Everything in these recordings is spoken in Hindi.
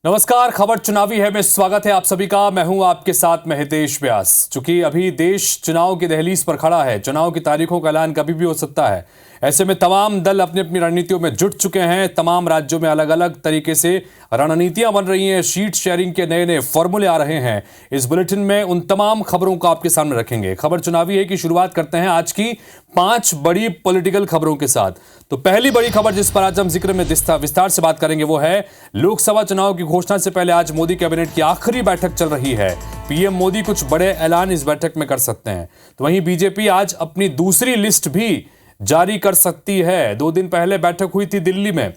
नमस्कार, खबर चुनावी है में स्वागत है आप सभी का। मैं हूं आपके साथ में हितेश व्यास। चूंकि अभी देश चुनाव की दहलीज पर खड़ा है, चुनाव की तारीखों का ऐलान कभी भी हो सकता है। ऐसे में तमाम दल अपनी अपनी रणनीतियों में जुट चुके हैं। तमाम राज्यों में अलग अलग तरीके से रणनीतियां बन रही हैं। शीट शेयरिंग के नए नए फॉर्मूले आ रहे हैं। इस बुलेटिन में उन तमाम खबरों को आपके सामने रखेंगे। खबर चुनावी है की शुरुआत करते हैं आज की 5 बड़ी पॉलिटिकल खबरों के साथ। तो पहली बड़ी खबर जिस पर आज हम जिक्र में विस्तार से बात करेंगे वो है लोकसभा चुनाव की घोषणा से पहले आज मोदी कैबिनेट की आखिरी बैठक चल रही है। पीएम मोदी कुछ बड़े ऐलान इस बैठक में कर सकते हैं। तो वहीं बीजेपी आज अपनी दूसरी लिस्ट भी जारी कर सकती है। 2 दिन पहले बैठक हुई थी दिल्ली में।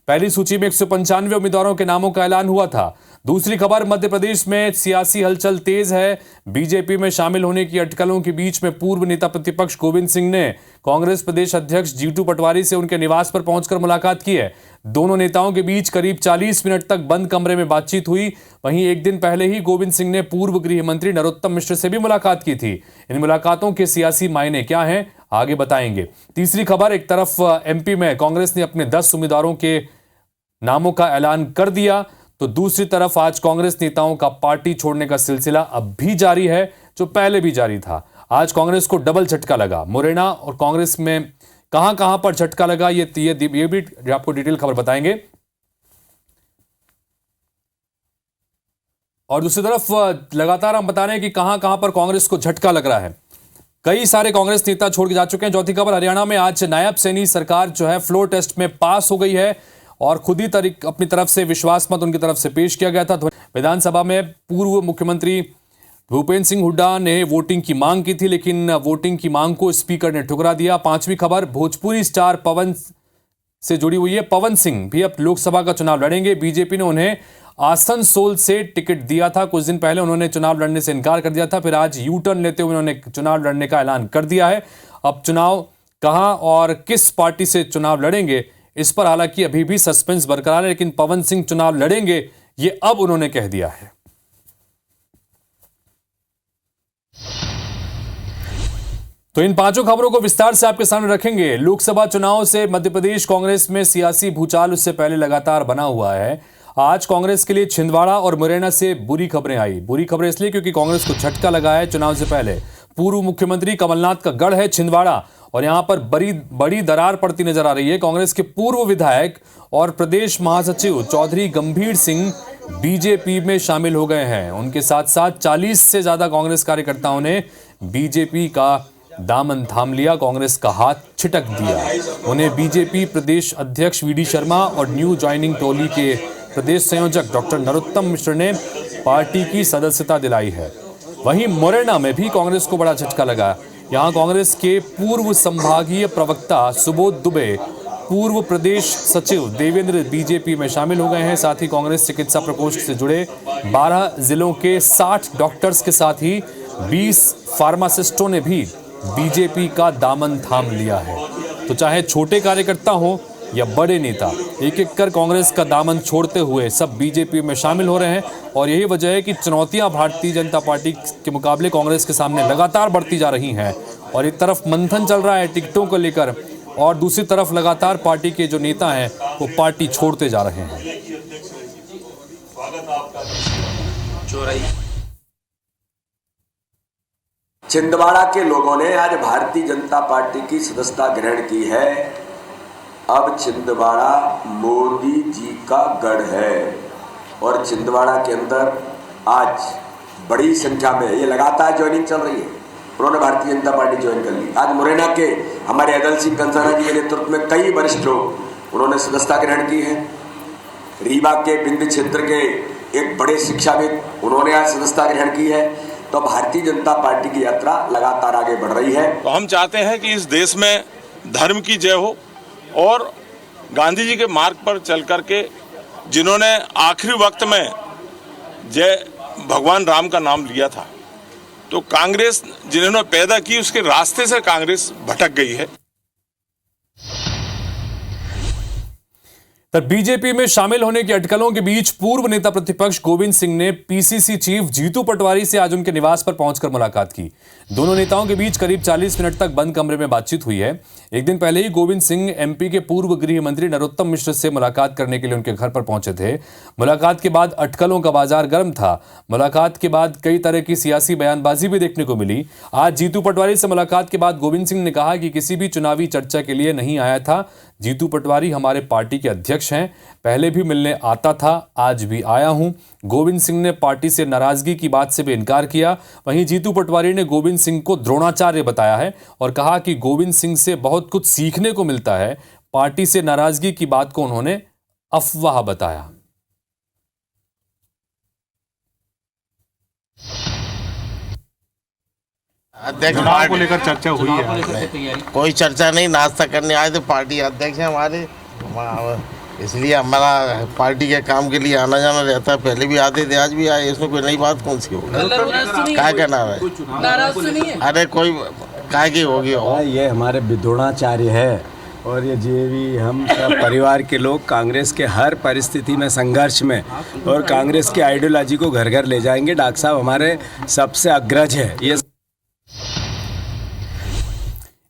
पहली सूची में 195 उम्मीदवारों के नामों का ऐलान हुआ था। दूसरी खबर, मध्य प्रदेश में सियासी हलचल तेज है। बीजेपी में शामिल होने की अटकलों के बीच में पूर्व नेता प्रतिपक्ष गोविंद सिंह ने कांग्रेस प्रदेश अध्यक्ष जीतू पटवारी से उनके निवास पर पहुंचकर मुलाकात की है। दोनों नेताओं के बीच करीब 40 मिनट तक बंद कमरे में बातचीत हुई। वहीं एक दिन पहले ही गोविंद सिंह ने पूर्व गृह मंत्री नरोत्तम मिश्र से भी मुलाकात की थी। इन मुलाकातों के सियासी मायने क्या हैं, आगे बताएंगे। तीसरी खबर, एक तरफ एमपी में कांग्रेस ने अपने 10 उम्मीदवारों के नामों का ऐलान कर दिया, तो दूसरी तरफ आज कांग्रेस नेताओं का पार्टी छोड़ने का सिलसिला अब भी जारी है, जो पहले भी जारी था। आज कांग्रेस को डबल झटका लगा। मुरैना और कांग्रेस में कहां कहां पर झटका लगा, ये भी आपको डिटेल खबर बताएंगे। और दूसरी तरफ लगातार हम बता रहे हैं कि कहां कहां पर कांग्रेस को झटका लग रहा है। कई सारे कांग्रेस नेता छोड़ के जा चुके हैं। चौथी खबर, हरियाणा में आज नायब सैनी सरकार जो है फ्लोर टेस्ट में पास हो गई है और खुद ही अपनी तरफ से विश्वास मत उनकी तरफ से पेश किया गया था। विधानसभा में पूर्व मुख्यमंत्री भूपेंद्र सिंह हुड्डा ने वोटिंग की मांग की थी, लेकिन वोटिंग की मांग को स्पीकर ने ठुकरा दिया। पांचवी खबर, भोजपुरी स्टार पवन से जुड़ी हुई है। पवन सिंह भी अब लोकसभा का चुनाव लड़ेंगे। बीजेपी ने उन्हें आसनसोल से टिकट दिया था। कुछ दिन पहले उन्होंने चुनाव लड़ने से इनकार कर दिया था, फिर आज यू टर्न लेते हुए उन्होंने चुनाव लड़ने का ऐलान कर दिया है। अब चुनाव कहां और किस पार्टी से चुनाव लड़ेंगे, इस पर हालांकि अभी भी सस्पेंस बरकरार है, लेकिन पवन सिंह चुनाव लड़ेंगे ये अब उन्होंने कह दिया है। तो इन 5 खबरों को विस्तार से आपके सामने रखेंगे। लोकसभा चुनाव से मध्य प्रदेश कांग्रेस में सियासी भूचाल उससे पहले लगातार बना हुआ है। आज कांग्रेस के लिए छिंदवाड़ा और मुरैना से बुरी खबरें आई। बुरी खबरें इसलिए क्योंकि कांग्रेस को झटका लगा है चुनाव से पहले। पूर्व मुख्यमंत्री कमलनाथ का गढ़ है छिंदवाड़ा और यहां पर बड़ी दरार पड़ती नजर आ रही है। कांग्रेस के पूर्व विधायक और प्रदेश महासचिव चौधरी गंभीर सिंह बीजेपी में शामिल हो गए हैं। उनके साथ साथ 40 से ज्यादा कांग्रेस कार्यकर्ताओं ने बीजेपी का दामन थाम लिया, कांग्रेस का हाथ छिटक दिया। उन्हें बीजेपी प्रदेश अध्यक्ष वीडी शर्मा और न्यू ज्वाइनिंग टोली के प्रदेश संयोजक डॉक्टर नरोत्तम मिश्र ने पार्टी की सदस्यता दिलाई है। वहीं मुरैना में भी कांग्रेस को बड़ा झटका लगा। यहां कांग्रेस के पूर्व संभागीय प्रवक्ता सुबोध दुबे, पूर्व प्रदेश सचिव देवेंद्र बीजेपी में शामिल हो गए हैं। साथ ही कांग्रेस चिकित्सा प्रकोष्ठ से जुड़े 12 जिलों के 60 डॉक्टर्स के साथ ही 20 फार्मासिस्टों ने भी बीजेपी का दामन थाम लिया है। तो चाहे छोटे कार्यकर्ता हो या बड़े नेता, एक एक कर कांग्रेस का दामन छोड़ते हुए सब बीजेपी में शामिल हो रहे हैं। और यही वजह है कि चुनौतियां भारतीय जनता पार्टी के मुकाबले कांग्रेस के सामने लगातार बढ़ती जा रही हैं। और एक तरफ मंथन चल रहा है टिकटों को लेकर, और दूसरी तरफ लगातार पार्टी के जो नेता हैं वो पार्टी छोड़ते जा रहे हैं। छिंदवाड़ा के लोगों ने आज भारतीय जनता पार्टी की सदस्यता ग्रहण की है। अब छिंदवाड़ा मोदी जी का गढ़ है और छिंदवाड़ा के अंदर आज बड़ी संख्या में ये लगातार ज्वाइनिंग चल रही है। उन्होंने भारतीय जनता पार्टी ज्वाइन कर ली। आज मुरैना के हमारे अदल सिंह कंसाना जी के नेतृत्व में कई वरिष्ठ लोग उन्होंने सदस्यता ग्रहण की है। रीवा के बिंद क्षेत्र के एक बड़े शिक्षाविद, उन्होंने आज सदस्यता ग्रहण की है। तो भारतीय जनता पार्टी की यात्रा लगातार आगे बढ़ रही है। तो हम चाहते हैं कि इस देश में धर्म की जय हो और गांधी जी के मार्ग पर चल करके जिन्होंने आखिरी वक्त में जय भगवान राम का नाम लिया था, तो कांग्रेस जिन्होंने पैदा की उसके रास्ते से कांग्रेस भटक गई है। तर बीजेपी में शामिल होने की अटकलों के बीच पूर्व नेता प्रतिपक्ष गोविंद सिंह ने पीसीसी चीफ जीतू पटवारी से आज उनके निवास पर पहुंचकर मुलाकात की। दोनों नेताओं के बीच करीब 40 मिनट तक बंद कमरे में बातचीत हुई है। एक दिन पहले ही गोविंद सिंह एमपी के पूर्व गृह मंत्री नरोत्तम मिश्र से मुलाकात करने के लिए उनके घर पर पहुंचे थे। मुलाकात के बाद अटकलों का बाजार गर्म था। मुलाकात के बाद कई तरह की सियासी बयानबाजी भी देखने को मिली। आज जीतू पटवारी से मुलाकात के बाद गोविंद सिंह ने कहा कि किसी भी चुनावी चर्चा के लिए नहीं आया था। जीतू पटवारी हमारे पार्टी के अध्यक्ष हैं, पहले भी मिलने आता था, आज भी आया हूं। गोविंद सिंह ने पार्टी से नाराजगी की बात से भी इनकार किया। वहीं जीतू पटवारी ने गोविंद सिंह को द्रोणाचार्य बताया है और कहा कि गोविंद सिंह से बहुत कुछ सीखने को मिलता है। पार्टी से नाराजगी की बात को उन्होंने अफवाह बताया। अध्यक्ष चुनाव को लेकर चर्चा हुई है। कोई चर्चा नहीं, नाश्ता करने आए थे। पार्टी अध्यक्ष है हमारे, इसलिए हमारा पार्टी के काम के लिए आना जाना रहता है। पहले भी आते थे, आज भी आए। इसमें कोई नई बात कौन सी होगी? काय का नाम है? अरे कोई काय की होगी? ये हमारे द्रोणाचार्य है और ये भी हम सब परिवार के लोग कांग्रेस के हर परिस्थिति में संघर्ष में और कांग्रेस की आइडियोलॉजी को घर घर ले जाएंगे। डॉक्टर साहब हमारे सबसे अग्रज है। ये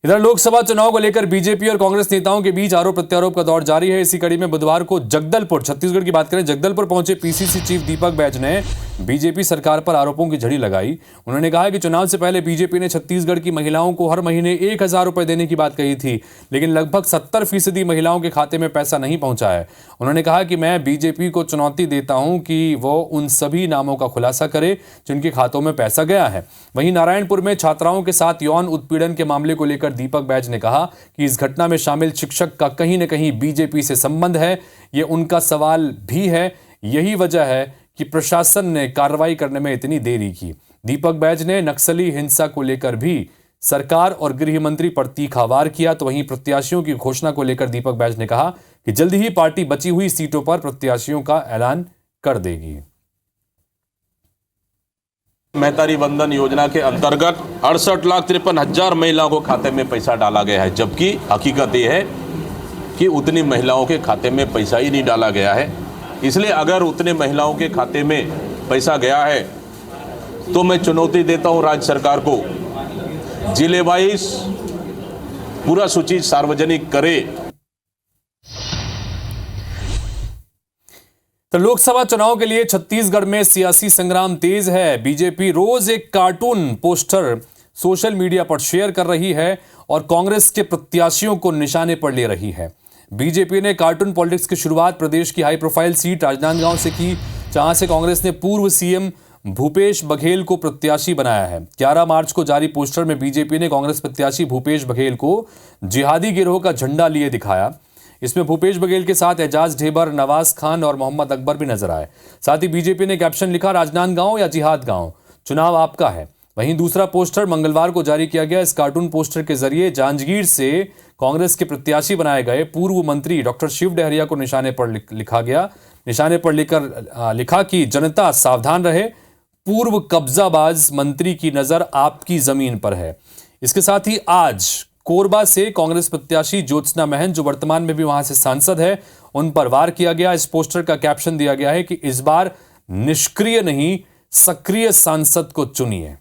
इधर लोकसभा चुनाव को लेकर बीजेपी और कांग्रेस नेताओं के बीच आरोप प्रत्यारोप का दौर जारी है। इसी कड़ी में बुधवार को जगदलपुर, छत्तीसगढ़ की बात करें, जगदलपुर पहुंचे पीसीसी चीफ दीपक बैज ने बीजेपी सरकार पर आरोपों की झड़ी लगाई। उन्होंने कहा कि चुनाव से पहले बीजेपी ने छत्तीसगढ़ की महिलाओं को हर महीने 1,000 रुपए देने की बात कही थी, लेकिन लगभग 70% महिलाओं के खाते में पैसा नहीं पहुंचा है। उन्होंने कहा कि मैं बीजेपी को चुनौती देता हूं कि वो उन सभी नामों का खुलासा करे जिनके खातों में पैसा गया है। वहीं नारायणपुर में छात्राओं के साथ यौन उत्पीड़न के मामले को लेकर दीपक बैज ने कहा कि इस घटना में शामिल शिक्षक का कहीं न कहीं बीजेपी से संबंध है। ये उनका सवाल भी है। यही वजह है कि प्रशासन ने कार्रवाई करने में इतनी देरी की। दीपक बैज ने नक्सली हिंसा को लेकर भी सरकार और गृह मंत्री पर तीखा वार किया। तो वहीं प्रत्याशियों की घोषणा को लेकर दीपक बैज ने कहा कि जल्द ही पार्टी बची हुई सीटों पर प्रत्याशियों का ऐलान कर देगी। मेहतारी बंधन योजना के अंतर्गत 68,53,000 महिलाओं को खाते में पैसा डाला गया है, जबकि हकीकत ये है कि उतनी महिलाओं के खाते में पैसा ही नहीं डाला गया है। इसलिए अगर उतने महिलाओं के खाते में पैसा गया है तो मैं चुनौती देता हूं राज्य सरकार को, जिले वाइज पूरा सूची सार्वजनिक करे। तो लोकसभा चुनाव के लिए छत्तीसगढ़ में सियासी संग्राम तेज है। बीजेपी रोज एक कार्टून पोस्टर सोशल मीडिया पर शेयर कर रही है और कांग्रेस के प्रत्याशियों को निशाने पर ले रही है। बीजेपी ने कार्टून पॉलिटिक्स की शुरुआत प्रदेश की हाई प्रोफाइल सीट राजनांदगांव से की, जहां से कांग्रेस ने पूर्व सीएम भूपेश बघेल को प्रत्याशी बनाया है। 11 मार्च को जारी पोस्टर में बीजेपी ने कांग्रेस प्रत्याशी भूपेश बघेल को जिहादी गिरोह का झंडा लिए दिखाया। इसमें भूपेश बघेल के साथ एजाज ढेबर, नवाज खान और मोहम्मद अकबर भी नजर आए। साथ ही बीजेपी ने कैप्शन लिखा, राजनांदगांव या जिहाद गांव, चुनाव आपका है। वहीं दूसरा पोस्टर मंगलवार को जारी किया गया। इस कार्टून पोस्टर के जरिए जांजगीर से कांग्रेस के प्रत्याशी बनाए गए पूर्व मंत्री डॉक्टर शिव डहरिया को निशाने पर लिखा गया। निशाने पर लिखा कि जनता सावधान रहे, पूर्व कब्जाबाज मंत्री की नजर आपकी जमीन पर है। इसके साथ ही आज कोरबा से कांग्रेस प्रत्याशी ज्योत्सना महन, जो वर्तमान में भी वहां से सांसद है, उन पर वार किया गया। इस पोस्टर का कैप्शन दिया गया है कि इस बार निष्क्रिय नहीं, सक्रिय सांसद को चुनिए।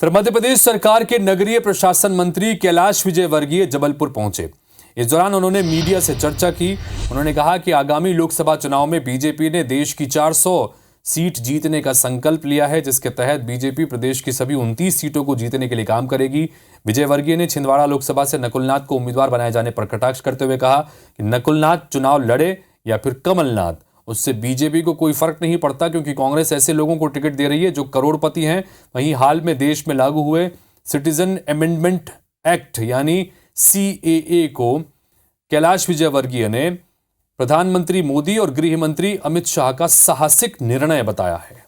फिर मध्य प्रदेश सरकार के नगरीय प्रशासन मंत्री कैलाश विजयवर्गीय जबलपुर पहुंचे। इस दौरान उन्होंने मीडिया से चर्चा की। उन्होंने कहा कि आगामी लोकसभा चुनाव में बीजेपी ने देश की 400 सीट जीतने का संकल्प लिया है, जिसके तहत बीजेपी प्रदेश की सभी 29 सीटों को जीतने के लिए काम करेगी। विजयवर्गीय ने छिंदवाड़ा लोकसभा से नकुलनाथ को उम्मीदवार बनाए जाने पर कटाक्ष करते हुए कहा कि नकुलनाथ चुनाव लड़े या फिर कमलनाथ, उससे बीजेपी को कोई फर्क नहीं पड़ता, क्योंकि कांग्रेस ऐसे लोगों को टिकट दे रही है जो करोड़पति हैं। वहीं हाल में देश में लागू हुए सिटीजन अमेंडमेंट एक्ट यानी CAA को कैलाश विजयवर्गीय ने प्रधानमंत्री मोदी और गृह मंत्री अमित शाह का साहसिक निर्णय बताया है।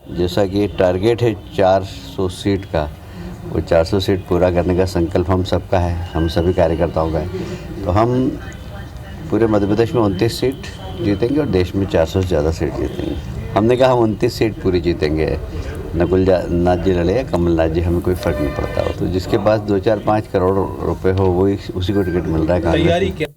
जैसा कि टारगेट है 400 सीट का, वो 400 सीट पूरा करने का संकल्प हम सबका है, हम सभी कार्यकर्ताओं का है। तो हम पूरे मध्य प्रदेश में 29 सीट जीतेंगे और देश में 400 से ज़्यादा सीट जीतेंगे। हमने कहा हम 29 सीट पूरी जीतेंगे, नकुल नाथ जी लड़े या कमलनाथ जी, हमें कोई फ़र्क नहीं पड़ता हो। तो जिसके पास 2-4-5 करोड़ रुपए हो वही उसी को टिकट मिल रहा है कांग्रेस।